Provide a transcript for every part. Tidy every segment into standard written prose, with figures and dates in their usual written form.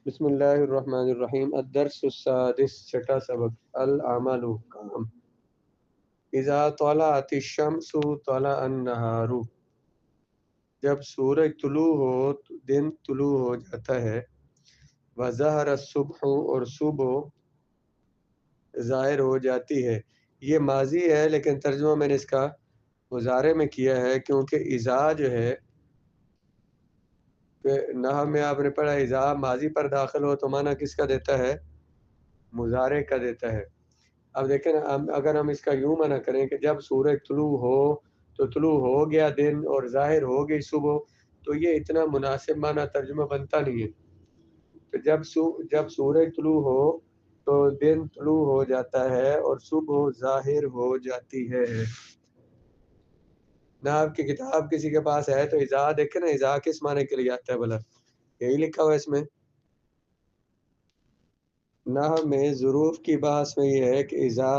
بسم اللہ الرحمن الرحیم الدرس السادس چھٹا سبق الاعمال کام اذا طلعت الشمس طلع النہار جب سورج طلوع ہو تو دن طلوع ہو جاتا ہے وظہر الصبح اور صبح ظاہر ہو جاتی ہے۔ یہ ماضی ہے لیکن ترجمہ میں نے اس کا مضارع میں کیا ہے کیونکہ اذا جو ہے نحو میں آپ نے پڑھا اذا ماضی پر داخل ہو تو معنی کس کا دیتا ہے؟ مضارع کا دیتا ہے۔ اب دیکھیں نا اگر ہم اس کا یوں معنی کریں کہ جب سورج طلوع ہو تو طلوع ہو گیا دن اور ظاہر ہو گئی صبح، تو یہ اتنا مناسب معنی ترجمہ بنتا نہیں ہے۔ تو جب سورج طلوع ہو تو دن طلوع ہو جاتا ہے اور صبح ظاہر ہو جاتی ہے۔ نہ آپ کی کتاب کسی کے پاس ہے تو اذا دیکھیں نا، اذا کس معنی کے لیے آتا ہے بھلا؟ یہی لکھا ہوا ہے اس میں۔ نحو میں ظروف کی بحث میں یہ ہے کہ اذا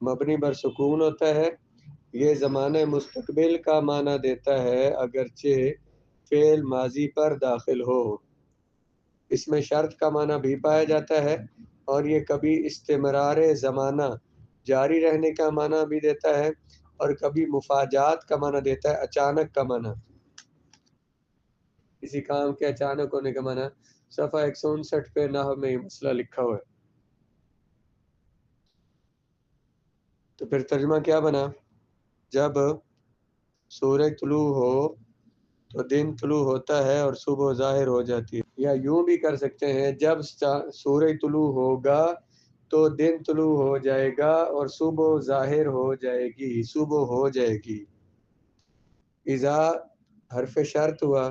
مبنی بر سکون ہوتا ہے، یہ زمانہ مستقبل کا معنی دیتا ہے اگرچہ فعل ماضی پر داخل ہو۔ اس میں شرط کا معنی بھی پایا جاتا ہے اور یہ کبھی استمرار زمانہ جاری رہنے کا معنی بھی دیتا ہے اور کبھی مفاجات کا معنی دیتا ہے، اچانک کا معنی، کسی کام کے اچانک ہونے کا معنی۔ صفحہ 159 پہ نحو میں یہ مسئلہ لکھا ہوا ہے۔ تو پھر ترجمہ کیا بنا؟ جب سورج طلوع ہو تو دن طلوع ہوتا ہے اور صبح ظاہر ہو جاتی ہے، یا یوں بھی کر سکتے ہیں جب سورج طلوع ہوگا تو دن طلوع ہو جائے گا اور صبح ظاہر ہو جائے گی، صبح ہو جائے گی۔ اذا حرف شرط ہوا،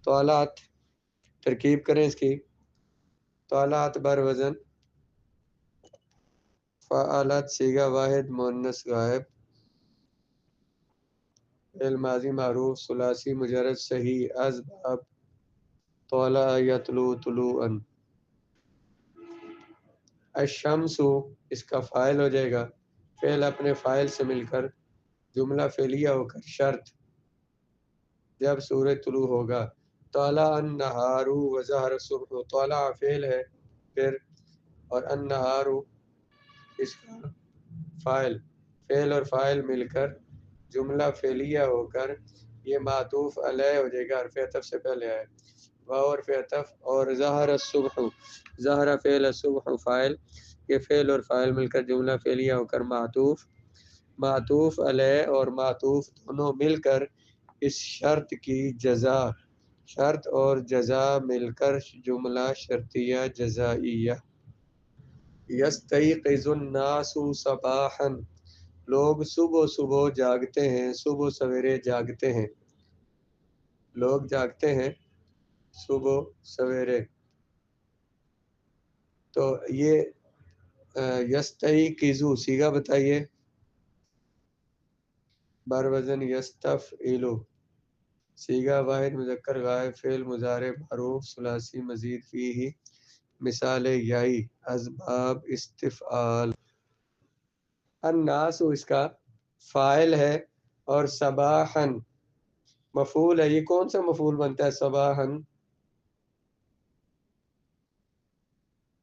طلعت ترکیب کریں اس کی، طلعت بر وزن فعلت صیغہ واحد مؤنث غائب، فعل ماضی معروف ثلاثی مجرد صحیح از باب طلع یطلع طلوعا۔ الشمس اس کا فاعل ہو جائے گا، فعل اپنے فاعل سے مل کر جملہ فعلیہ ہو کر شرط، جب سورج طلوع ہوگا۔ طلع النہار وظہر الصبح، طلع فعل ہے پھر، اور النہار اس کا فاعل، فعل اور فاعل مل کر جملہ فعلیہ ہو کر یہ معطوف علیہ ہو جائے گا، حرف عطف سے پہلے آئے واو حرف عطف، اور ظہر الصبح، ظہر فعل الصبح فاعل، یہ فعل اور فاعل مل کر جملہ فعلیہ ہو کر معطوف علیہ اور معطوف دونوں مل کر اس شرط کی جزا، شرط اور جزا مل کر جملہ شرطیہ جزائیہ۔ یستیقظ الناس صباحا، لوگ صبح صبح جاگتے ہیں، صبح سویرے جاگتے ہیں، لوگ جاگتے ہیں صبح سویرے۔ تو یہ یستیقظ صیغہ بتائیے بر وزن یستفعل، صیغہ واحد مذکر غائب، فعل مضارع معروف ثلاثی مزید فیہ مثال یائی از باب استفعال۔ الناس اس کا فاعل ہے اور صباحا مفعول ہے۔ یہ کون سا مفعول بنتا ہے؟ صباحا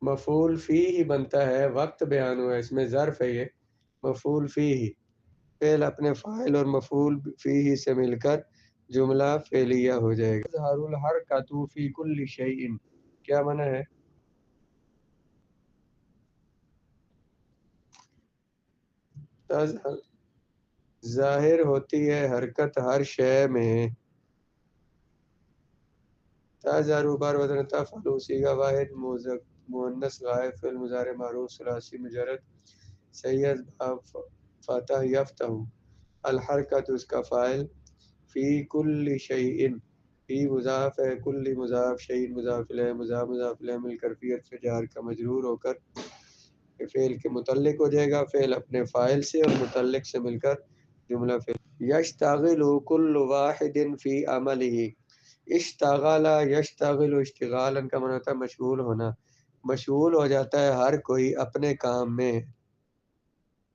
مفعول فیہ بنتا ہے، وقت بیان ہوا ہے، اس میں ظرف ہے، یہ مفعول فیہ، فعل اپنے فاعل اور مفعول فیہ سے مل کر جملہ فعلیہ ہو جائے گا۔ تظہر الحرکۃ فی کل شیء، کیا معنی ہے؟ ظاہر ہوتی ہے حرکت ہر شے میں۔ تظہر بر وزن تفعل صیغہ واحد مؤنث غائب، فعل مضارع معروف ثلاثی مجرد صحیح از باب فتح یفتح، الحرکت اس کا فاعل، فی کل شیء، فی مضاف ہے، کل مضاف، شیء مضاف الیہ، مضاف الیہ مل کر فی حرف جار کا مجرور ہو کر فعل کے متعلق ہو جائے گا، فعل اپنے فاعل سے اور متعلق سے مل کر جملہ فعل۔ یشتغل کل واحد فی عملہ، اشتغل یشتغل اشتغالا کا معنی ہوتا ہے مشغول ہونا، مشغول ہو جاتا ہے ہر کوئی اپنے کام میں،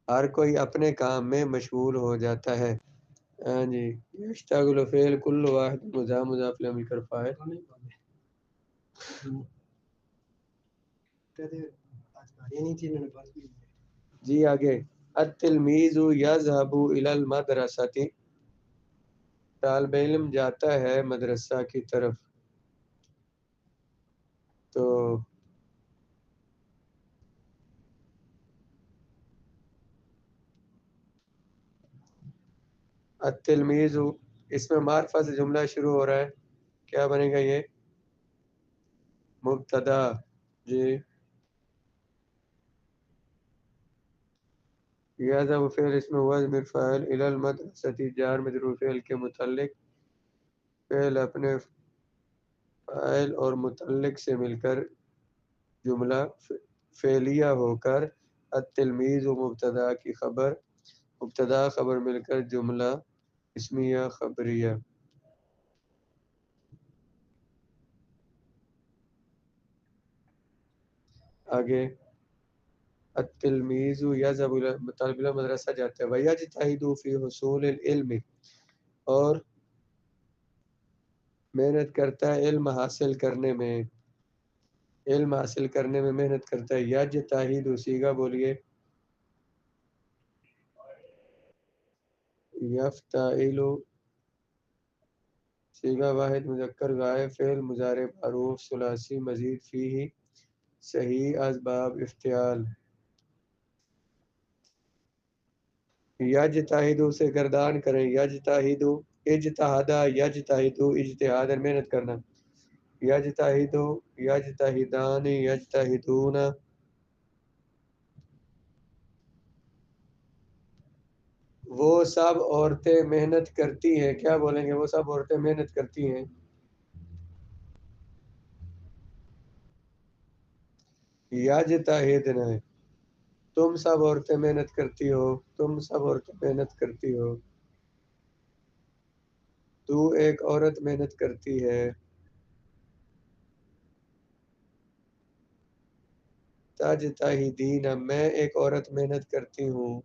ہر کوئی اپنے کام میں مشغول ہو جاتا ہے۔ ہاں جی، یشتغل فعل کل واحد مضاف مضاف الیہ مل کر فاعل، جی آگے التلمیذ یذهب الی المدرسۃ، طالب علم جاتا ہے مدرسہ کی طرف. تو التلمیذ اس میں معرفہ سے جملہ شروع ہو رہا ہے، کیا بنے گا یہ؟ مبتدا. جی یذهب فعل اس میں ہوا ضمیر فاعل، الی المدرسۃ جار مجرور فعل کے متعلق، فعل اپنے فاعل اور متعلق سے مل کر جملہ فعلیہ ہو کر التلمیذ و مبتدا کی خبر، مبتدا خبر مل کر جملہ اسمیہ خبریہ. آگے التلمیذ یذهب الی، طالب علم مدرسہ جاتا ہے، ویجتہد فی حصول العلم، اور محنت کرتا ہے علم حاصل کرنے میں، علم حاصل کرنے میں محنت کرتا ہے. یجتہد صیغہ بولیے. یفتعل صیغہ واحد مذکر غائب، فعل مضارع معروف ثلاثی مزید فیہ صحیح از باب افتعال. یجتہد سے گردان کریں، یجتہد اجتہاد یجتہد اجتہاد محنت کرنا، یجتہد یجتہدان یجتہدون. وہ سب عورتیں محنت کرتی ہیں، کیا بولیں گے؟ وہ سب عورتیں محنت کرتی ہیں. یجتہدن ہے، تم سب عورتیں محنت کرتی ہو، تم سب عورتیں محنت کرتی ہو. تو ایک عورت محنت کرتی ہے. تجتہدین میں ایک عورت محنت کرتی ہوں.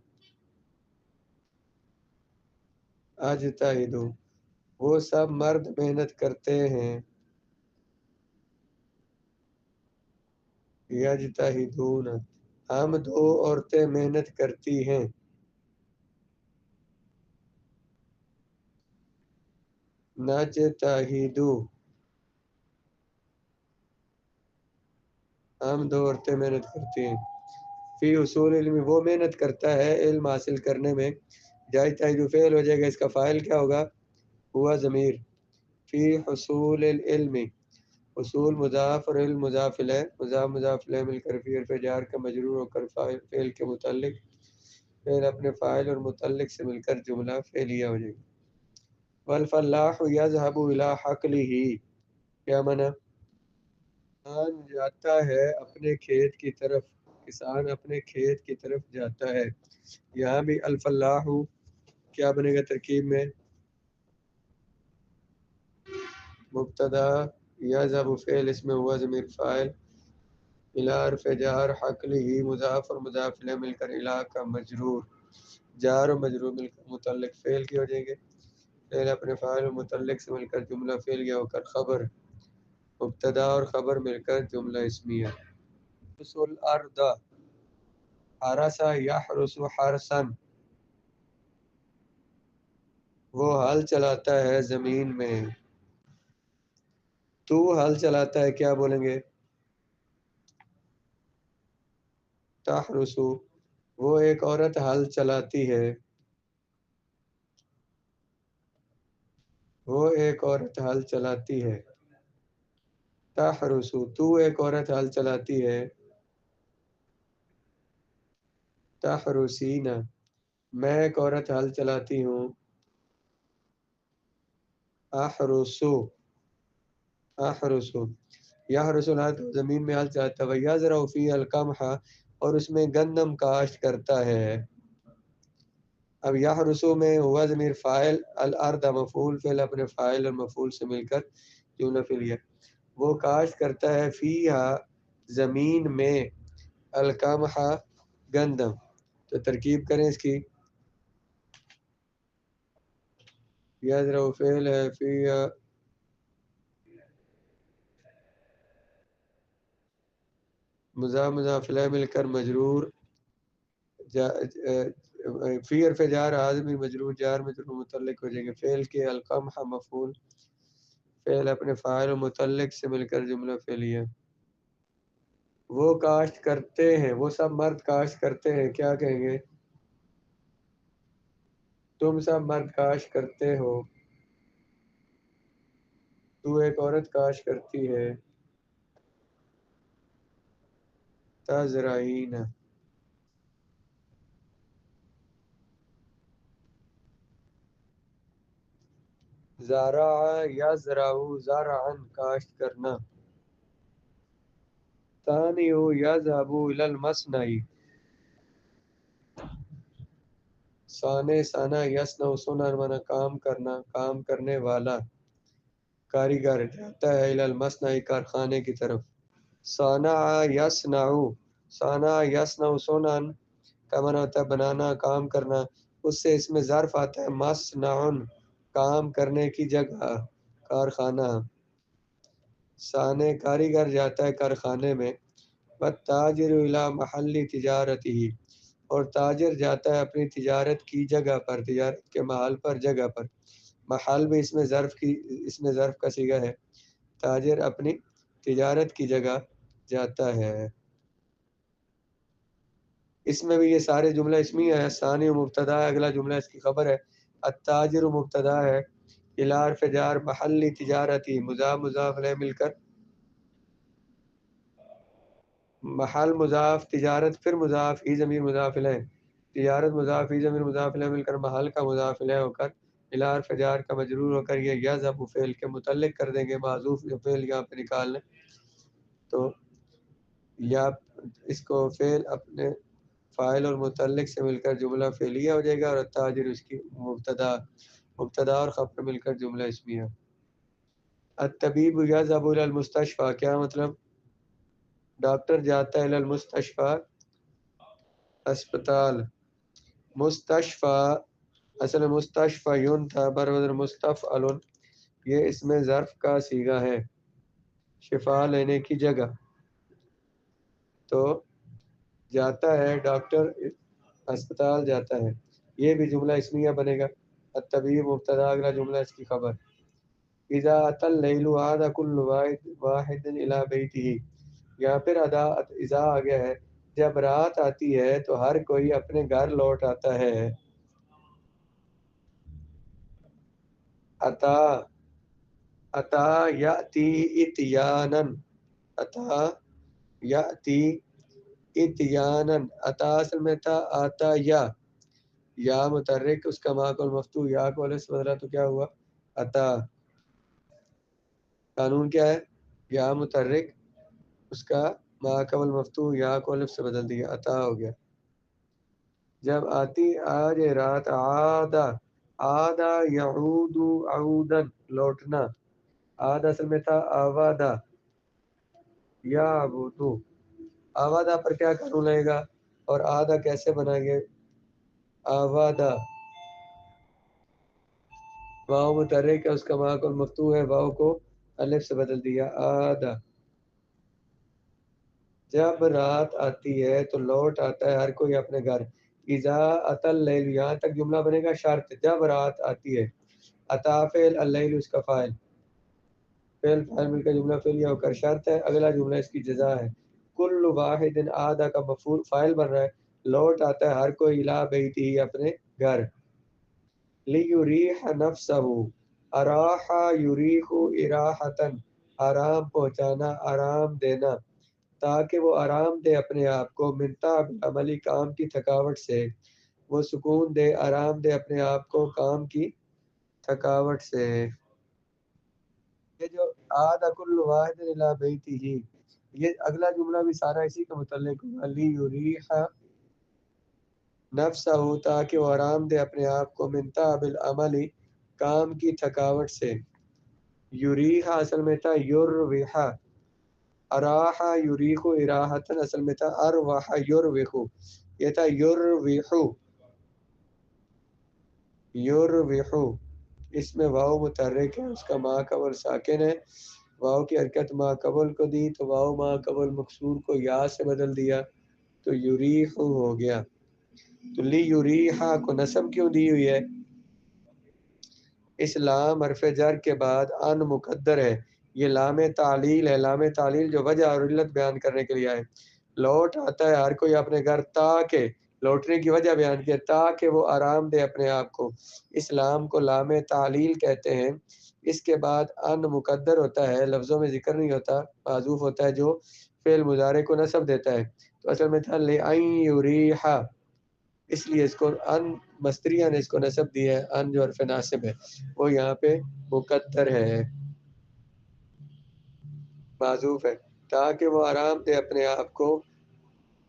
اجتہد وہ سب مرد محنت کرتے ہیں. یجتہدون ہم دو عورتیں محنت کرتی ہیں. نجتہد ہم دو عورتیں محنت کرتی ہیں. فی حصول علم وہ محنت کرتا ہے علم حاصل کرنے میں. یجتہد فعل ہو جائے گا، اس کا فاعل کیا ہوگا؟ ہوا ضمیر. فی حصول العلم، حصول مضاف اور علم مضاف الیہ، مضاف مضاف الیہ مل کر فی حرف جار کا مجرور ہو کر فعل کے متعلق، فعل اپنے فاعل اور متعلق سے مل کر جملہ فعلیہ ہو جائے گا. والفلاح یذهب الی حقلہ، کیا معنی؟ کسان جاتا ہے اپنے کھیت کی طرف، کسان اپنے کھیت کی طرف جاتا ہے. یہاں بھی الفلاح کیا بنے گا ترکیب میں؟ مبتدا یذهب فعل اس میں ہوا ضمیر فاعل، الی حرف جار حقلہ مضاف اور مضاف الیہ مل کر الی کا مجرور، جار و مجرور مل کر متعلق فعل کی ہو جائیں گے. فعل اپنے فاعل و متعلق سے مل کر جملہ فعلیہ ہو کر خبر، مبتدا اور خبر مل کر جملہ اسمیہ. رسول الارض حرس یحرس حرسا، وہ ہل چلاتا ہے زمین میں. تو ہل چلاتا ہے، کیا بولیں گے؟ تحرس وہ ایک عورت ہل چلاتی ہے، وہ ایک عورت ہل چلاتی ہے. تحرس تو ایک عورت ہل چلاتی ہے. تحرسین میں ایک عورت ہل چلاتی ہوں. احرسو احرسو یحرس الارض زمین میں ہل چلاتا ہے. یزرع فیہا القمح اور اس میں گندم کاشت کرتا ہے. اب یحرسو میں ہوا ضمیر فاعل، الارض مفعول، فعل اپنے فاعل اور مفعول سے مل کر جملہ فعلیہ. وہ کاشت کرتا ہے فیہا زمین میں، القمح گندم. تو ترکیب کریں اس کی. یزرع فعل ہے، فیہا مضاف الیہ مل کر مجرور فی حرف جار آدمی مجرور جار مجرور متعلق ہو جائیں گے. فعل کے القمح مفعول، فعل اپنے فاعل و متعلق سے مل کر جملہ فعلیہ. وہ کاشت کرتے ہیں، وہ سب مرد کاشت کرتے ہیں، کیا کہیں گے؟ تم سب مرد کاشت کرتے ہو. تو ایک عورت کاشت کرتی ہے. تزرعین. زارع یزرع زرعا کاشت کرنا. ثانیہ یذهب الی المصنع. صانع صنع یصنع صنعا معنی کام کرنا، کام کرنے والا. کاریگر جاتا ہے الی المصنع کارخانے کی طرف. صنع یصنع، صنع یصنع صنعا کا معنی ہوتا ہے بنانا، کام کرنا. اس سے اس میں ظرف آتا ہے مصنع، کام کرنے کی جگہ، کارخانہ. صانع کاریگر جاتا ہے کارخانے میں. والتاجر الی محل تجارتہ، اور تاجر جاتا ہے اپنی تجارت کی جگہ پر، تجارت کے محل پر، جگہ پر. محل بھی اس میں ظرف کا صیغہ ہے. تاجر اپنی تجارت کی جگہ جاتا ہے. اس میں بھی یہ سارے جملہ اسمیہ ہے. ثانی مبتدا ہے، اگلا جملہ اس کی خبر ہے. التاجر مبتدا ہے. الی حرف جار محل تجارتی مضاف الیہ مل کر محل مضاف، تجارت پھر مضاف ہی ضمیر مضاف الیہ، تجارت مضاف ہی ضمیر مضاف الیہ مل کر محل کا مضاف الیہ ہو کر الی حرف جار کا مجرور ہو کر یہ یذهب فعل کے متعلق کر دیں گے. معذوف جو فعل یہاں پہ نکال لیں تو یا اس کو فعل اپنے فاعل اور متعلق سے مل کر جملہ فعلیہ ہو جائے گا، اور التاجر اس کی مبتدا اور خبر مل کر جملہ اسمیہ. الطبیب یذهب الی المستشفى، کیا مطلب؟ ڈاکٹر جاتا ہے الی المستشفى اسپتال. مستشفى اصل میں مستشفیون تھا، بروزر مستفعل، یہ اس میں ظرف کا صیغہ ہے، شفا لینے کی جگہ. تو جاتا ہے ڈاکٹر اسپتال جاتا ہے، یہ بھی جملہ اسمیہ بنے گا. الطبیب مبتدا، اگلا جملہ اس کی خبر. اذا اتى الليل عاد كل واحد الى بيته، یہاں پھر اذا آ گیا ہے. جب رات آتی ہے تو ہر کوئی اپنے گھر لوٹ آتا ہے. اتا اتا یاتی اتیانا، اتا یاتی اتیانا. اتا اصل میں تھا آتا یا متحرک، اس کا ماقبل مفتوح یا کو الف سے بدلا تو کیا ہوا؟ اتا. قانون کیا ہے؟ یا متحرک اس کا ماقبل مفتوح یا کو الف سے بدل دیا، اتا ہو گیا. جب آتی آج رات، آدھا یعود عودن لوٹنا. آدھا اصل میں تھا آوادہ یا عبودو. آوادہ پر کیا قانون لگے گا اور آدھا کیسے بنائیں گے؟ آوادہ واو متحرک ہے، اس کا ماقبل مفتوح ہے، واو کو الف سے بدل دیا، آدھا. جب رات آتی ہے تو لوٹ آتا ہے ہر کوئی اپنے گھر. اذا اتی اللیل، یہاں تک جملہ بنے گا شرط، جب رات آتی ہے. اتا فعل، اللیل اس کا فاعل، فعل فاعل مل کر جملہ فعلیہ ہو کر شرط ہے. اگلا جملہ اس کی جزا ہے. کل واحد آدھا کا مفعول فاعل بن رہا ہے، لوٹ آتا ہے ہر کوئی الی بیتہ اپنے گھر. لیریح نفسہ، اراح یریح اراحۃ، آرام پہنچانا، آرام دینا، تاکہ وہ آرام دے اپنے آپ کو. من تعب عملی، کام کی تھکاوٹ سے. وہ سکون دے، آرام دے اپنے آپ کو کام کی تھکاوٹ سے. یہ جو آدھا کل واحد الی بیتہ، یہ اگلا جملہ بھی سارا اسی کے متعلق ہوگا. لیریح نفسہ، تاکہ وہ آرام دے اپنے آپ کو. من تعب العمل، کام کی تھکاوٹ سے. یریح اصل میں تھا یروح، اراح یریح اراحۃ اصل میں تھا ارواح یروح، یہ تھا یروح یروح. اس میں واو متحرک ہے، اس کا ماقبل ساکن ہے، واو کی حرکت ما قبل کو دی تو واو ما قبل مکسور کو یا سے بدل دیا تو یریح ہو گیا. تو لی یریحا کو نصب کیوں دی ہوئی ہے؟ اس لام حرف جر کے بعد ان مقدر ہے. یہ لام تعلیل ہے. لام تعلیل جو وجہ اور علت بیان کرنے کے لیے آئے. لوٹ آتا ہے ہر کوئی اپنے گھر تاکہ، لوٹنے کی وجہ بیان کی تاکہ وہ آرام دے اپنے آپ کو. اس لام کو لام تعلیل کہتے ہیں. اس کے بعد ان مقدر ہوتا ہے، لفظوں میں ذکر نہیں ہوتا، معذوف ہوتا ہے جو فعل مضارع کو نصب دیتا ہے. تو اصل میں تھا لِأَن یُرِیحَ، اس لیے اس کو ان مصدریہ نے اس کو نصب دیا ہے. ان جو حرف ناصب ہے وہ یہاں پہ مقدر ہے، معذوف ہے، تاکہ وہ آرام دے اپنے آپ کو.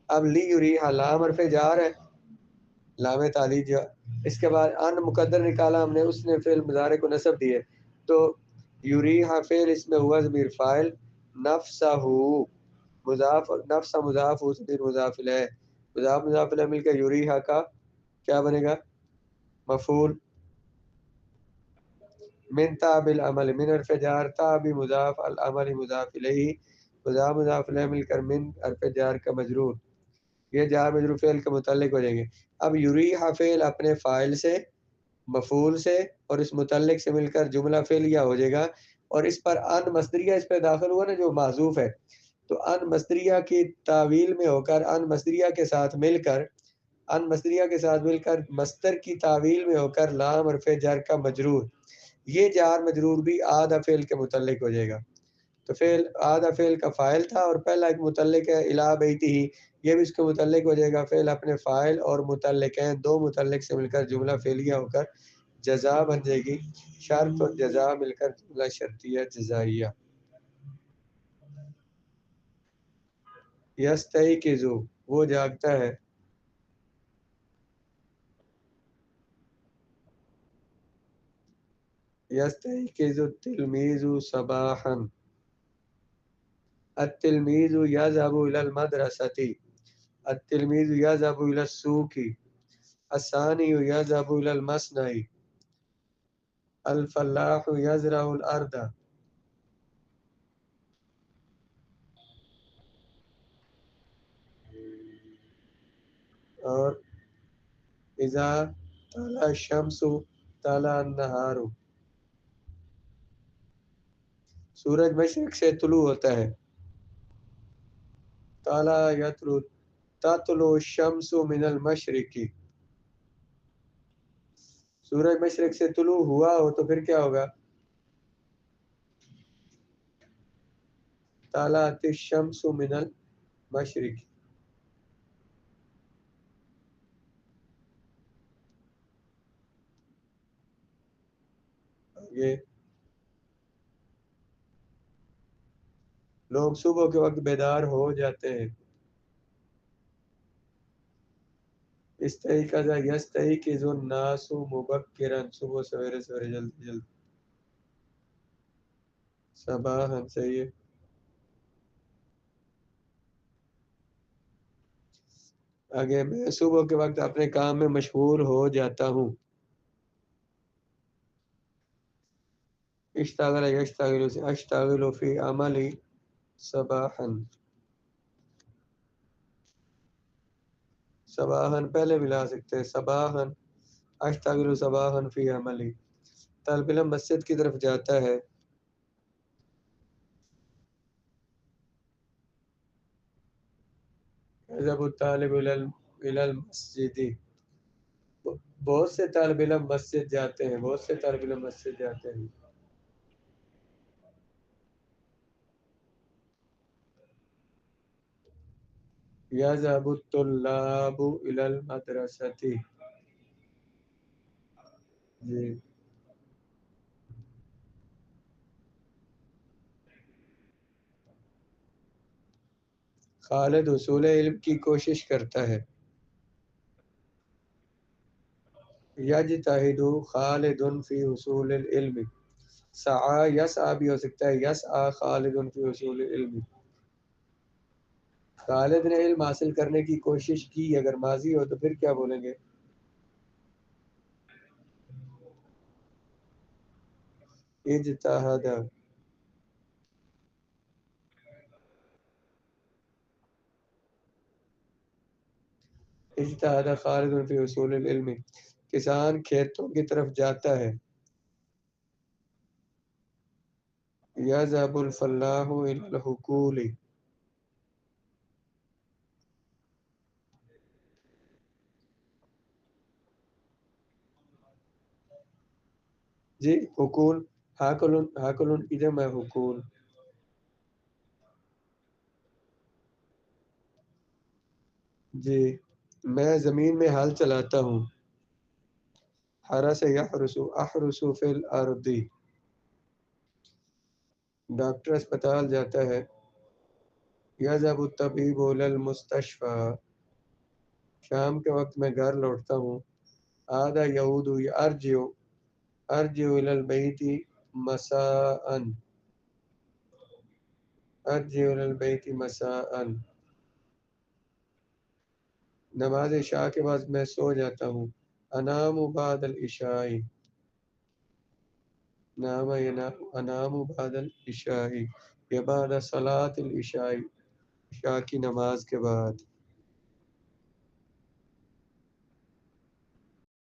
اب لی یریح لام حرف جار ہے، لام تعلیل جو اس کے بعد ان مقدر نکالا ہم نے، اس نے فعل مضارع کو نصب دیے. تو یریح فعل اس میں ہوا ضمیر فاعل، نفسہ مضاف، نفس مضاف ہو ضمیر مضاف الیہ، مضاف الیہ مل کر یریح کا کیا بنے گا؟ مفعول. من تاب العمل، من حرف جار، تاب مضاف، العمل مضاف الیہ، مضاف الیہ مل کر من حرف جار کا مجرور. یہ جار مجرور فعل کے متعلق ہو جائیں گے. اب یریح فعل اپنے فاعل سے، مفعول سے اور اس متعلق سے مل کر جملہ فعلیہ ہو جائے گا. اور اس پر ان مصدریہ اس پہ داخل ہوا نا جو معذوف ہے، تو ان مصدریہ کی تعویل میں ہو کر، ان مصدریہ کے ساتھ مل کر، ان مصدریہ کے ساتھ مل کر مصدر کی تعویل میں ہو کر لام حرف جر کا مجرور. یہ جار مجرور بھی آدھا فعل کے متعلق ہو جائے گا. تو فعل آدھا فعل کا فاعل تھا اور پہلا ایک متعلق ہے الی بیتہ، یہ بھی اس کے متعلق ہو جائے گا. فعل اپنے فاعل اور متعلق ہیں دو متعلق سے مل کر جملہ فعلیہ ہو کر جزا بن جائے گی. شرط اور جزا مل کر جملہ شرطیہ جزائیہ. یستیقظ وہ جاگتا ہے. یستیقظ التلمیذ صباحا، التلمیذ یذهب الى المدرسة، التلمیذ یذهب الى السوق، الثانی یذهب الى المصنع، الفلاح یزرع الارض. اور اذا طلع الشمس طلع النہار، سورج مشرق سے طلوع ہوتا ہے. طلع یطلع، تطلع الشمس من المشرق، سورج مشرق سے طلوع ہوا ہو تو پھر کیا ہوگا؟ طلعت الشمس من المشرق. یہ لوگ صبح کے وقت بیدار ہو جاتے ہیں. استيقظ یستيقظ الناس مبکرا، صبح سویرے سویرے جلدی جلدی. صباحا صحیح ہے. آگے میں صبح کے وقت اپنے کام میں مشغول ہو جاتا ہوں. اشتغل یشتغل اشتغل فی عملی صباحا، صباحا پہلے بھی لا سکتے ہیں. صباحا اشتغل صباحا فی عملی، طالب علم مسجد کی طرف جاتا ہے. یذهب الطالب الى المسجد، بہت سے طالب علم مسجد جاتے ہیں، بہت سے طالب علم مسجد جاتے ہیں. یذهب الطلاب الى المدرسة، جی. خالد حصول علم کی کوشش کرتا ہے. یجتہد خالد فی حصول العلم، سعی یسعی بھی ہو سکتا ہے، یسعی خالد فی حصول العلم. خالد نے علم حاصل کرنے کی کوشش کی، اگر ماضی ہو تو پھر کیا بولیں گے؟ اجتہد. اجتہاد خالد فی اصول العلم، کسان کھیتوں کی طرف جاتا ہے. یذهب الفلاح الی الحقول، جی حقول، حاکلن کی جمع حقول. جی میں زمین میں ہل چلاتا ہوں. حرس یحرس، احرس فی الارض. ڈاکٹر اسپتال جاتا ہے. یذهب الطبیب الی المستشفى، شام کے وقت میں گھر لوٹتا ہوں. عاد یعود ارجع، ارجع الی البیت مساء، ارجع الی البیت مساء. نماز عشاء کے بعد میں سو جاتا ہوں. انام بعد العشاء، نام ینام، انام بعد العشاء، یہ بعد صلاۃ العشاء، عشاء کی نماز کے بعد.